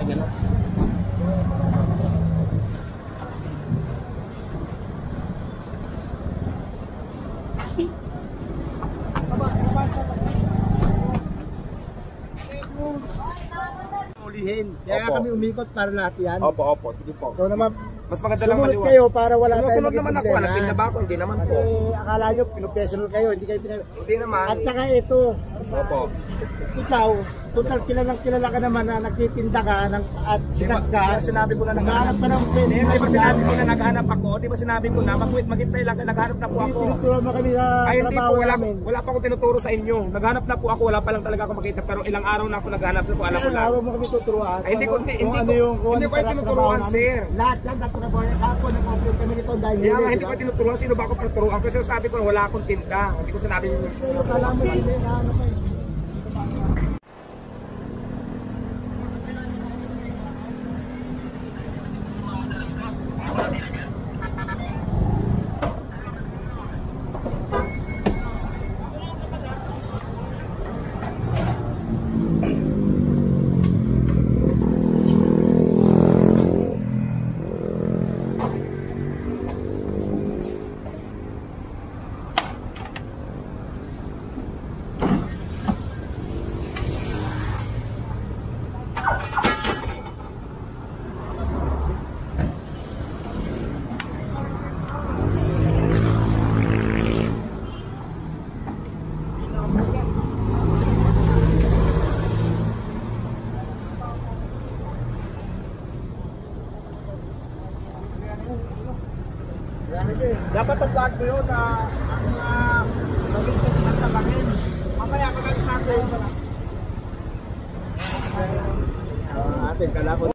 gano'n. Ulihin. Kaya kami umikot para lahat yan. Opo, sige po. So naman, mas maganda lang sumunod kayo para wala tayong Sumusunod naman ako, nagtinda ba ako? Hindi naman po. Kasi akala nyo, pinupersonal kayo, hindi kayo Hindi naman. At saka ito, Opo. ikaw, total kilala ka naman na nagtitinda ka at sikat ka. Sinabi ko na naghahanap ka ng pwede. Di ba sinabi ko na naghahanap ako? Di ba sinabi ko na maghintay lang, naghahanap na po ako. Tinuturo mo kami sa Ay hindi po, trabaho namin. wala pa akong tinuturo sa inyo. Naghanap na po ako, wala pa lang talaga ako makita. Pero ilang araw na ako naghahanap sa po, alam ko lang. Araw mo kami tuturuan. Ay, hindi ko kayo tinuturuan, sir. Lahat yan, trabaho yan. Ako, nag-upload kami nito dahil Kaya nga, hindi ko tinuturuan. Sino ba ako tinuturuan? Kasi sabi ko na wala akong tinda. Hindi ko sinabi yung kala mo lang, ano pa yun. Dapat pag-vlog ko yun na maging sa tinatabakin. Mamaya magalit sa akin. Atin, kala ko.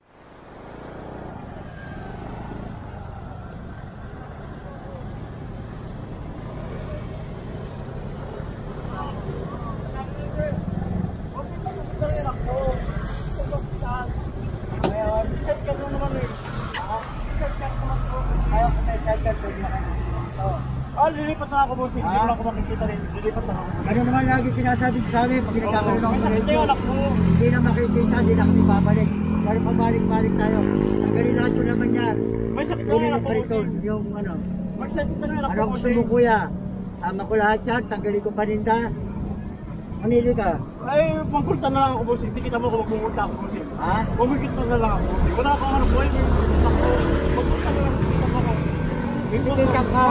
Lilipat na ako buti, hindi mo ako makikita rin, lilipat na ako. Ano naman lagi sinasabi sa amin, pag nagkakaroon ako ng radio, hindi na makikita, hindi na kami babalik. Pero pabalik-balik tayo. Ang galinasyon naman yan. May sakit na nga ako. Yung ano. May sakit na nga ako. Ano gusto mo kuya? Sama ko lahat yan, tanggalin ko paninda. Manili ka? Ay, pangkulta na lang ako boss. Hindi kita mo kung magmumulta ako boss. Ha? Pumikita na lang ako boss. Wala akong ano buhay. Pagkulta na lang kita mo ako. Hindi ka ka.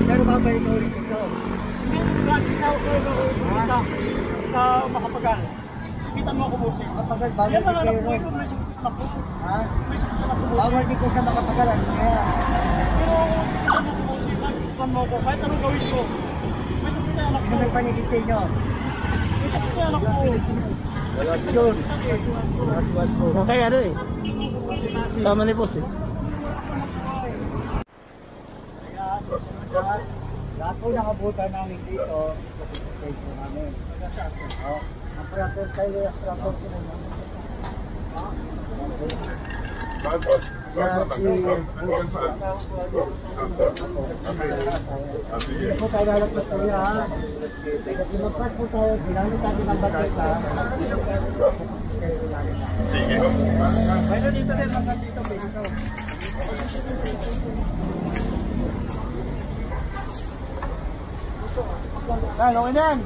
Pero babalik ko ulit ito. Hindi, lagi na ako sa makapagal. Kita mo ako boss. Makapagal, balik ko kayo rin. May sakit na po. Ha? May sakit na po. Bawal din ko sa makapagalan. Pero, kita mo ako boss. Kita mo ako. Kahit anong gawin ko. May sakit na anak ko. May panigit sa inyo. May sakit na anak ko. Wala yun. Okay, ano eh. Tama ni boss eh. Lahat po nakabutan namin dito sa station namin. Ang rapor tayo, rapor ko naman. Hindi po tayo lalagpas tayo ha. Pag lumagpas po tayo, ginamit natin ang bagay. Sige. Mayroon dito din, hanggang dito. Ano okay yan?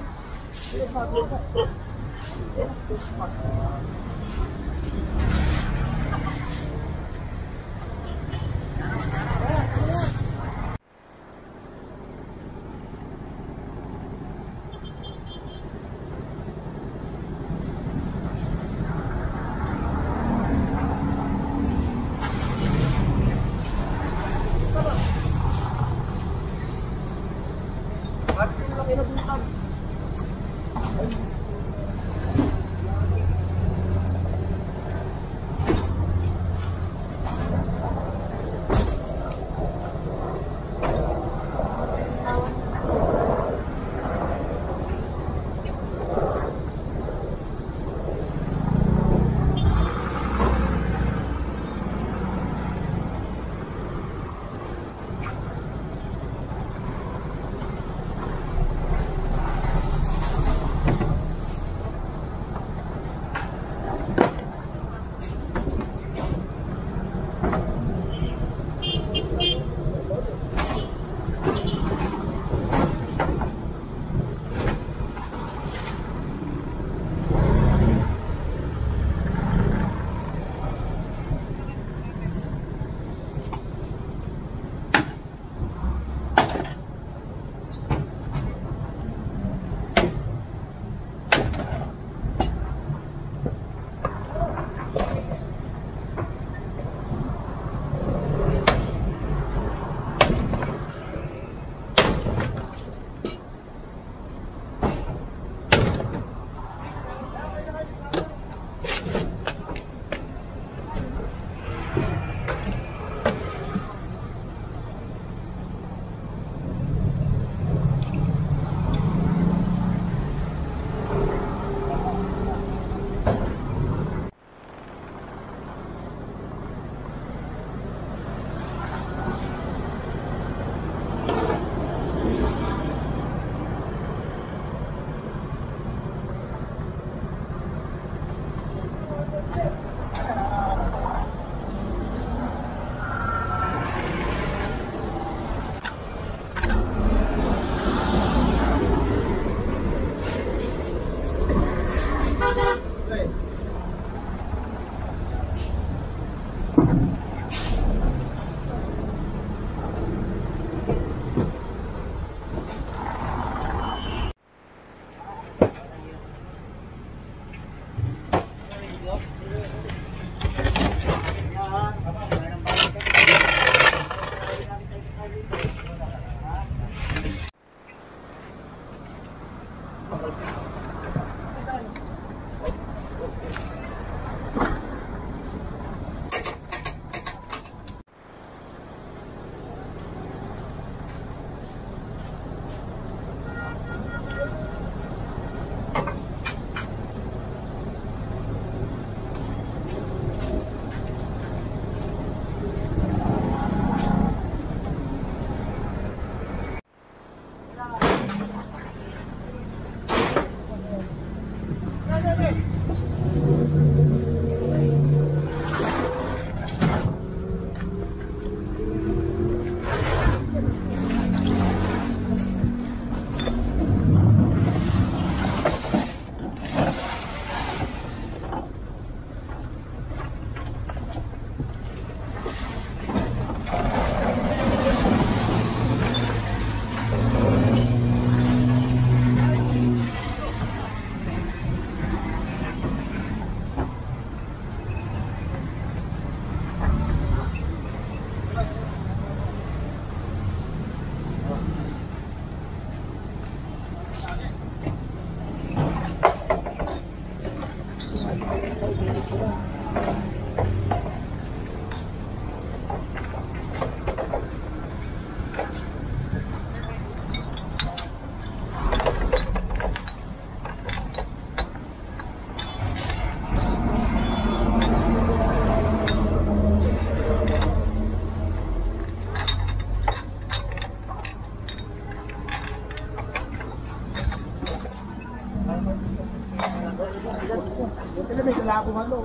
May dala ko ano,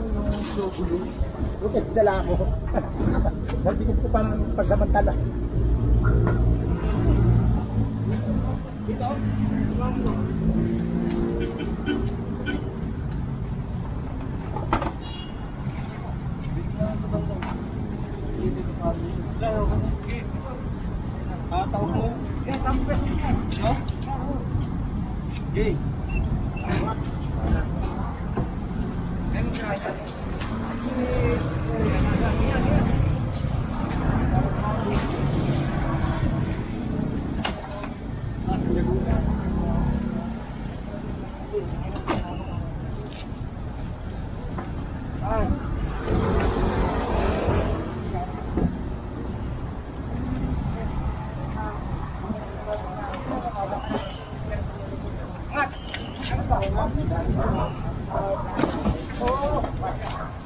yung gulo. Okay, dala ko. Nagdikit ko pang pasamantala. Tawag mo. Yan, tawag mo. No? Okay. Oh,